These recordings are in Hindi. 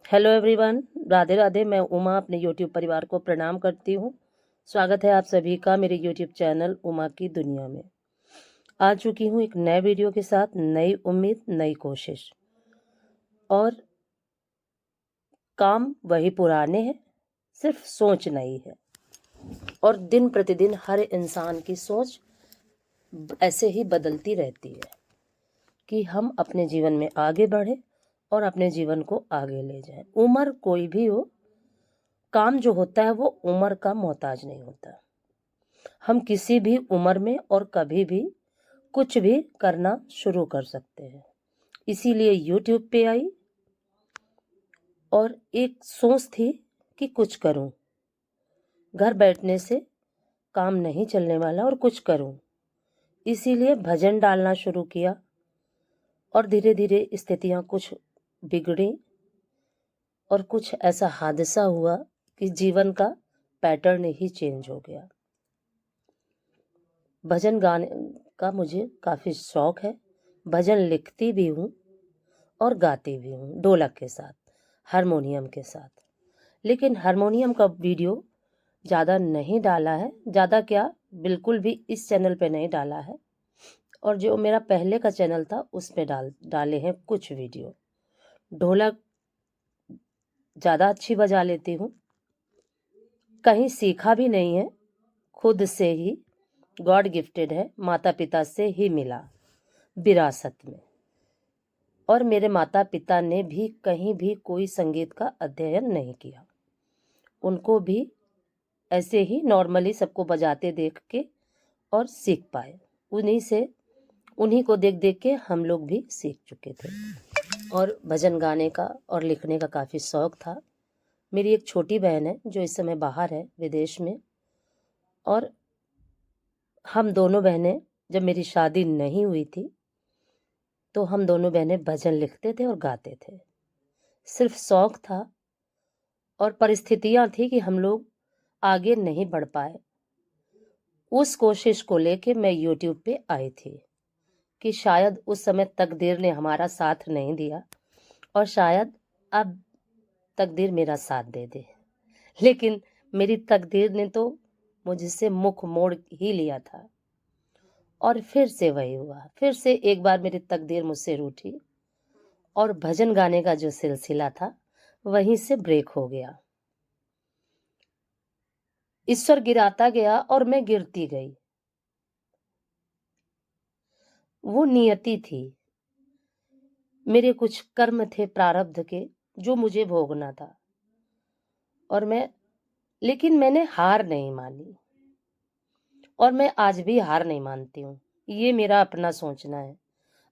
Hello everyone, Radhe Radhe. मैं उमा अपने यूट्यूब परिवार को प्रणाम करती हूँ। स्वागत है आप सभी का मेरे यूट्यूब चैनल उमा की दुनिया में। आ चुकी हूँ एक नए वीडियो के साथ, नई उम्मीद नई कोशिश। और काम वही पुराने हैं, सिर्फ सोच नई है। और दिन प्रतिदिन हर इंसान की सोच ऐसे ही बदलती रहती है कि हम अपने जीवन में आगे बढ़े और अपने जीवन को आगे ले जाएं। उम्र कोई भी हो, काम जो होता है वो उम्र का मोहताज नहीं होता। हम किसी भी उम्र में और कभी भी कुछ भी करना शुरू कर सकते हैं। इसीलिए यूट्यूब पे आई और एक सोच थी कि कुछ करूं। घर बैठने से काम नहीं चलने वाला और कुछ करूं। इसीलिए भजन डालना शुरू किया और धीरे धीरे स्थितियां कुछ बिगड़ी और कुछ ऐसा हादसा हुआ कि जीवन का पैटर्न ही चेंज हो गया। भजन गाने का मुझे काफ़ी शौक है। भजन लिखती भी हूँ और गाती भी हूँ, ढोलक के साथ, हारमोनियम के साथ। लेकिन हारमोनियम का वीडियो ज़्यादा नहीं डाला है, ज़्यादा क्या बिल्कुल भी इस चैनल पे नहीं डाला है। और जो मेरा पहले का चैनल था उस पे डाले हैं कुछ वीडियो। ढोलक ज़्यादा अच्छी बजा लेती हूँ, कहीं सीखा भी नहीं है, खुद से ही गॉड गिफ्टेड है, माता पिता से ही मिला विरासत में। और मेरे माता पिता ने भी कहीं भी कोई संगीत का अध्ययन नहीं किया। उनको भी ऐसे ही नॉर्मली सबको बजाते देख के और सीख पाए। उन्हीं को देख देख के हम लोग भी सीख चुके थे। और भजन गाने का और लिखने का काफ़ी शौक था। मेरी एक छोटी बहन है जो इस समय बाहर है, विदेश में। और हम दोनों बहनें, जब मेरी शादी नहीं हुई थी तो हम दोनों बहनें भजन लिखते थे और गाते थे। सिर्फ शौक था और परिस्थितियां थी कि हम लोग आगे नहीं बढ़ पाए। उस कोशिश को लेके मैं यूट्यूब पे आई थी कि शायद उस समय तकदीर ने हमारा साथ नहीं दिया और शायद अब तकदीर मेरा साथ दे दे। लेकिन मेरी तकदीर ने तो मुझसे मुख मोड़ ही लिया था। और फिर से वही हुआ, फिर से एक बार मेरी तकदीर मुझसे रूठी और भजन गाने का जो सिलसिला था वहीं से ब्रेक हो गया। ईश्वर गिराता गया और मैं गिरती गई। वो नियति थी, मेरे कुछ कर्म थे प्रारब्ध के जो मुझे भोगना था। और लेकिन मैंने हार नहीं मानी और मैं आज भी हार नहीं मानती हूँ। ये मेरा अपना सोचना है।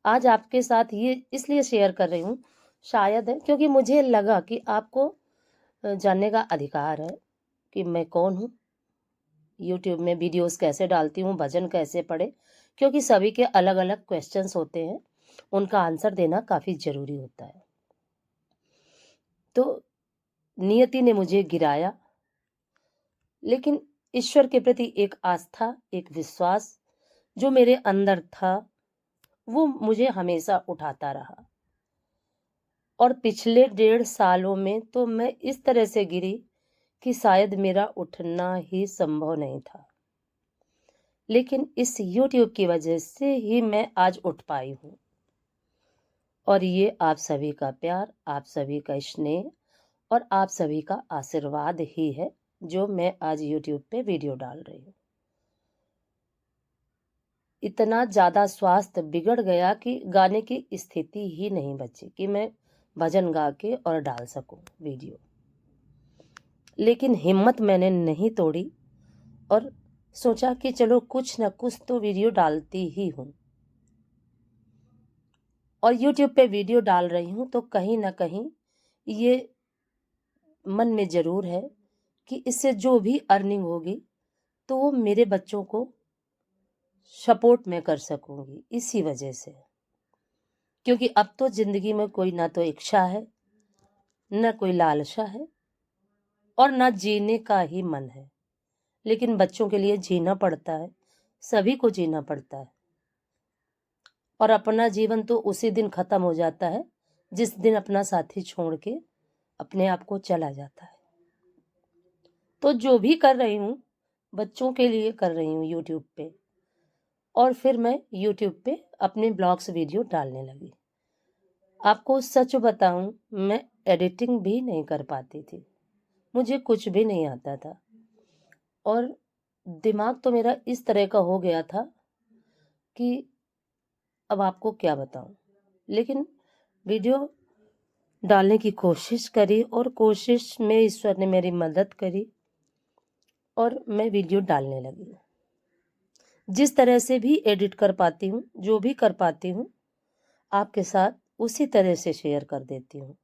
आज आपके साथ ये इसलिए शेयर कर रही हूँ, शायद है क्योंकि मुझे लगा कि आपको जानने का अधिकार है कि मैं कौन हूँ, यूट्यूब में वीडियोस कैसे डालती हूँ, भजन कैसे पढ़े। क्योंकि सभी के अलग अलग क्वेश्चंस होते हैं, उनका आंसर देना काफ़ी ज़रूरी होता है। तो नियति ने मुझे गिराया, लेकिन ईश्वर के प्रति एक आस्था, एक विश्वास जो मेरे अंदर था वो मुझे हमेशा उठाता रहा। और पिछले 1.5 सालों में तो मैं इस तरह से गिरी कि शायद मेरा उठना ही संभव नहीं था। लेकिन इस YouTube की वजह से ही मैं आज उठ पाई हूँ। और ये आप सभी का प्यार, आप सभी का स्नेह और आप सभी का आशीर्वाद ही है जो मैं आज YouTube पे वीडियो डाल रही हूँ। इतना ज़्यादा स्वास्थ्य बिगड़ गया कि गाने की स्थिति ही नहीं बची कि मैं भजन गा के और डाल सकूं वीडियो। लेकिन हिम्मत मैंने नहीं तोड़ी और सोचा कि चलो कुछ न कुछ तो वीडियो डालती ही हूँ। और YouTube पे वीडियो डाल रही हूँ तो कहीं ना कहीं ये मन में ज़रूर है कि इससे जो भी अर्निंग होगी तो वो मेरे बच्चों को सपोर्ट में कर सकूंगी, इसी वजह से। क्योंकि अब तो ज़िंदगी में कोई ना तो इच्छा है, न कोई लालसा है और न जीने का ही मन है। लेकिन बच्चों के लिए जीना पड़ता है, सभी को जीना पड़ता है। और अपना जीवन तो उसी दिन ख़त्म हो जाता है जिस दिन अपना साथी छोड़ के अपने आप को चला जाता है। तो जो भी कर रही हूँ बच्चों के लिए कर रही हूँ यूट्यूब पे, और फिर मैं यूट्यूब पे अपने ब्लॉग्स वीडियो डालने लगी। आपको सच बताऊं, मैं एडिटिंग भी नहीं कर पाती थी, मुझे कुछ भी नहीं आता था, और दिमाग तो मेरा इस तरह का हो गया था कि अब आपको क्या बताऊं। लेकिन वीडियो डालने की कोशिश करी, और कोशिश में ईश्वर ने मेरी मदद करी, और मैं वीडियो डालने लगी। जिस तरह से भी एडिट कर पाती हूँ, जो भी कर पाती हूँ, आपके साथ उसी तरह से शेयर कर देती हूँ,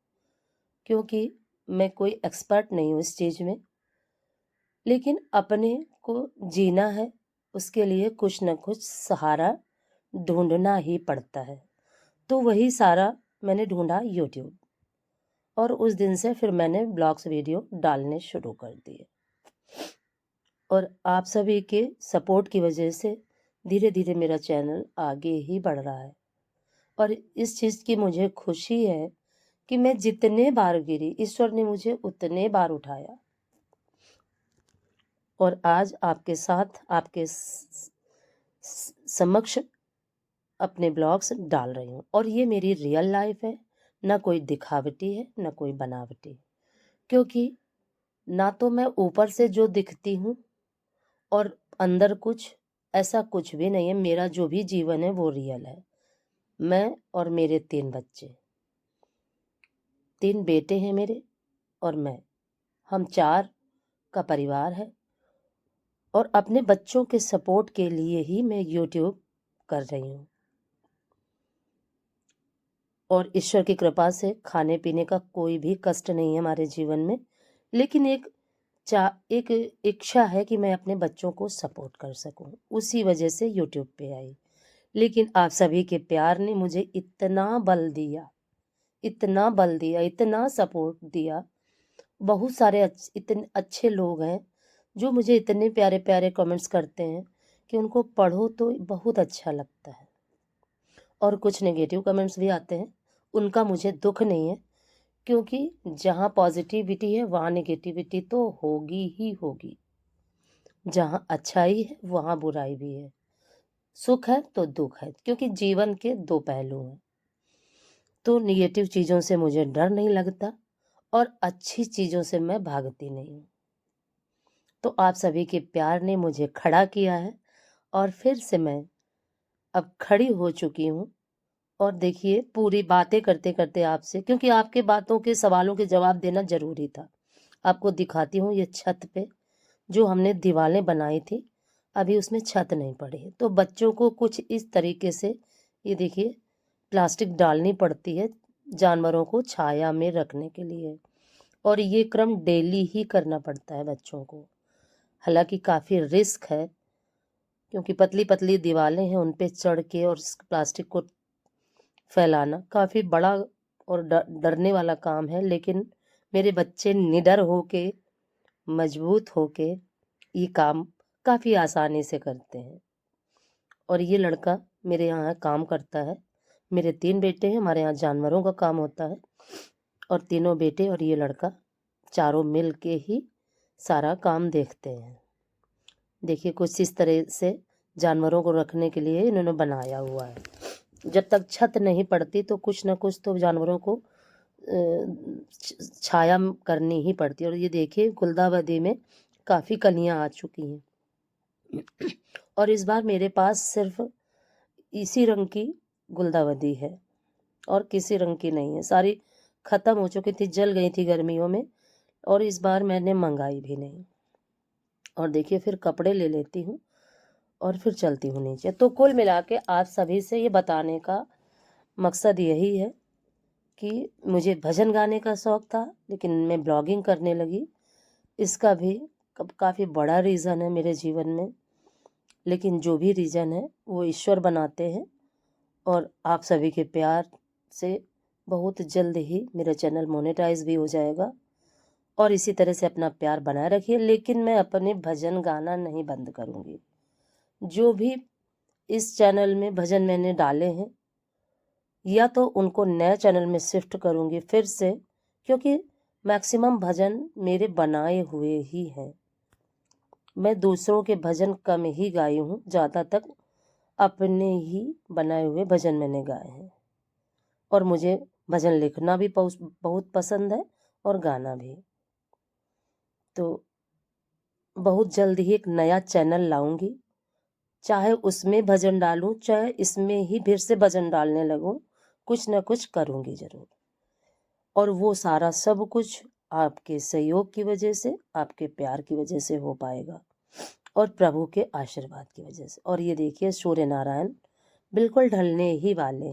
क्योंकि मैं कोई एक्सपर्ट नहीं हूँ इस चीज़ में। लेकिन अपने को जीना है, उसके लिए कुछ न कुछ सहारा ढूंढना ही पड़ता है। तो वही सारा मैंने ढूंढा यूट्यूब, और उस दिन से फिर मैंने ब्लॉग्स वीडियो डालने शुरू कर दिए, और आप सभी के सपोर्ट की वजह से धीरे धीरे मेरा चैनल आगे ही बढ़ रहा है। और इस चीज़ की मुझे खुशी है कि मैं जितने बार गिरी, ईश्वर ने मुझे उतने बार उठाया, और आज आपके साथ, आपके समक्ष अपने ब्लॉग्स डाल रही हूँ। और ये मेरी रियल लाइफ है, ना कोई दिखावटी है, ना कोई बनावटी। क्योंकि ना तो मैं ऊपर से जो दिखती हूँ और अंदर कुछ, ऐसा कुछ भी नहीं है। मेरा जो भी जीवन है वो रियल है। मैं और मेरे 3 बच्चे, 3 बेटे हैं मेरे, और मैं, हम 4 का परिवार है। और अपने बच्चों के सपोर्ट के लिए ही मैं यूट्यूब कर रही हूँ, और ईश्वर की कृपा से खाने पीने का कोई भी कष्ट नहीं है हमारे जीवन में। लेकिन एक इच्छा है कि मैं अपने बच्चों को सपोर्ट कर सकूं, उसी वजह से यूट्यूब पे आई। लेकिन आप सभी के प्यार ने मुझे इतना बल दिया, इतना बल दिया, इतना सपोर्ट दिया। बहुत सारे इतने अच्छे लोग हैं जो मुझे इतने प्यारे प्यारे कमेंट्स करते हैं कि उनको पढ़ो तो बहुत अच्छा लगता है। और कुछ नेगेटिव कमेंट्स भी आते हैं, उनका मुझे दुख नहीं है, क्योंकि जहाँ पॉजिटिविटी है वहाँ नेगेटिविटी तो होगी ही होगी। जहाँ अच्छाई है वहाँ बुराई भी है, सुख है तो दुख है, क्योंकि जीवन के 2 पहलू हैं। तो निगेटिव चीज़ों से मुझे डर नहीं लगता, और अच्छी चीज़ों से मैं भागती नहीं हूँ। तो आप सभी के प्यार ने मुझे खड़ा किया है, और फिर से मैं अब खड़ी हो चुकी हूँ। और देखिए, पूरी बातें करते करते आपसे, क्योंकि आपके बातों के सवालों के जवाब देना ज़रूरी था। आपको दिखाती हूँ ये छत पे जो हमने दीवारें बनाई थी, अभी उसमें छत नहीं पड़ी है। तो बच्चों को कुछ इस तरीके से, ये देखिए, प्लास्टिक डालनी पड़ती है जानवरों को छाया में रखने के लिए, और ये क्रम डेली ही करना पड़ता है बच्चों को। हालांकि काफ़ी रिस्क है, क्योंकि पतली पतली दीवारें हैं, उन पे चढ़ के और प्लास्टिक को फैलाना काफ़ी बड़ा और डरने वाला काम है। लेकिन मेरे बच्चे निडर होके, मजबूत होके ये काम काफ़ी आसानी से करते हैं। और ये लड़का मेरे यहाँ काम करता है। मेरे 3 बेटे हैं, हमारे यहाँ जानवरों का काम होता है, और तीनों बेटे और ये लड़का चारों मिल के ही सारा काम देखते हैं। देखिए, कुछ इस तरह से जानवरों को रखने के लिए इन्होंने बनाया हुआ है। जब तक छत नहीं पड़ती तो कुछ ना कुछ तो जानवरों को छाया करनी ही पड़ती है। और ये देखिए, गुलदाउदी में काफ़ी कलियां आ चुकी हैं, और इस बार मेरे पास सिर्फ इसी रंग की गुलदाउदी है, और किसी रंग की नहीं है। सारी ख़त्म हो चुकी थी, जल गई थी गर्मियों में, और इस बार मैंने मंगाई भी नहीं। और देखिए, फिर कपड़े ले लेती हूँ और फिर चलती हूँ नीचे। तो कुल मिला के आप सभी से ये बताने का मकसद यही है कि मुझे भजन गाने का शौक़ था, लेकिन मैं ब्लॉगिंग करने लगी। इसका भी काफ़ी बड़ा रीज़न है मेरे जीवन में। लेकिन जो भी रीज़न है वो ईश्वर बनाते हैं, और आप सभी के प्यार से बहुत जल्द ही मेरा चैनल मोनेटाइज भी हो जाएगा। और इसी तरह से अपना प्यार बनाए रखिए। लेकिन मैं अपने भजन गाना नहीं बंद करूँगी। जो भी इस चैनल में भजन मैंने डाले हैं, या तो उनको नए चैनल में शिफ्ट करूँगी फिर से, क्योंकि मैक्सिमम भजन मेरे बनाए हुए ही हैं। मैं दूसरों के भजन कम ही गाई हूँ, ज़्यादा तक अपने ही बनाए हुए भजन मैंने गाए हैं। और मुझे भजन लिखना भी बहुत पसंद है और गाना भी। तो बहुत जल्द ही एक नया चैनल लाऊंगी, चाहे उसमें भजन डालूं, चाहे इसमें ही फिर से भजन डालने लगूं, कुछ ना कुछ करूंगी ज़रूर। और वो सारा सब कुछ आपके सहयोग की वजह से, आपके प्यार की वजह से हो पाएगा और प्रभु के आशीर्वाद की वजह से। और ये देखिए सूर्य नारायण बिल्कुल ढलने ही वाले हैं।